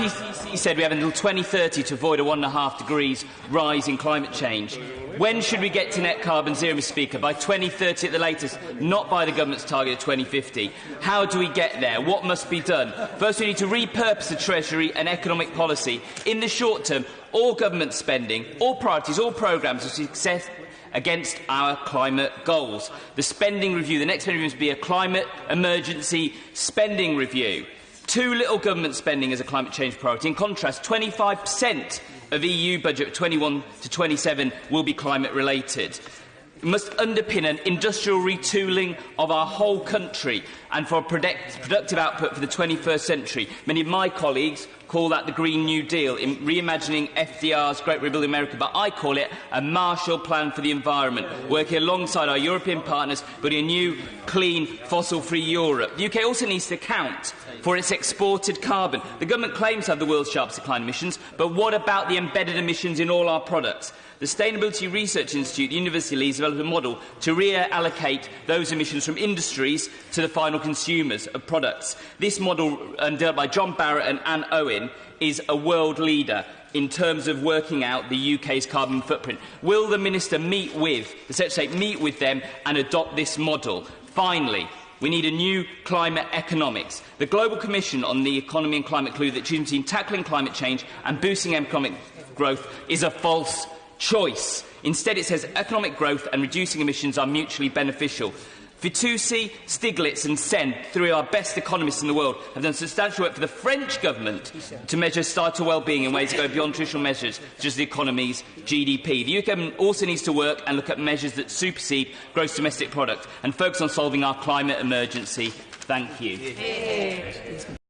IPCC said we have until 2030 to avoid a 1.5 degrees rise in climate change. When should we get to net carbon zero, Mr Speaker? By 2030 at the latest, not by the government's target of 2050. How do we get there? What must be done? First, we need to repurpose the Treasury and economic policy. In the short term, all government spending, all priorities, all programmes are success against our climate goals. The spending review, the next spending review must be a climate emergency spending review. Too little government spending as a climate change priority. In contrast, 25% of EU budget 21 to 27 will be climate related. We must underpin an industrial retooling of our whole country and for a productive output for the 21st century. Many of my colleagues call that the Green New Deal, in reimagining FDR's Great Rebuilding America, but I call it a Marshall Plan for the environment, working alongside our European partners, building a new, clean, fossil-free Europe. The UK also needs to account for its exported carbon. The government claims to have the world's sharpest decline emissions, but what about the embedded emissions in all our products? The Sustainability Research Institute, the University of Leeds, developed a model to reallocate those emissions from industries to the final consumers of products. This model, developed by John Barrett and Anne Owen, is a world leader in terms of working out the UK's carbon footprint. Will the Minister meet with, the Secretary of State meet with them and adopt this model? Finally, we need a new climate economics. The Global Commission on the Economy and Climate concluded that choosing between tackling climate change and boosting economic growth is a false choice. Instead, it says economic growth and reducing emissions are mutually beneficial. Fitoussi, Stiglitz and Sen, three of our best economists in the world, have done substantial work for the French government to measure societal well-being in ways that go beyond traditional measures, such as the economy's GDP. The UK government also needs to work and look at measures that supersede gross domestic product and focus on solving our climate emergency. Thank you.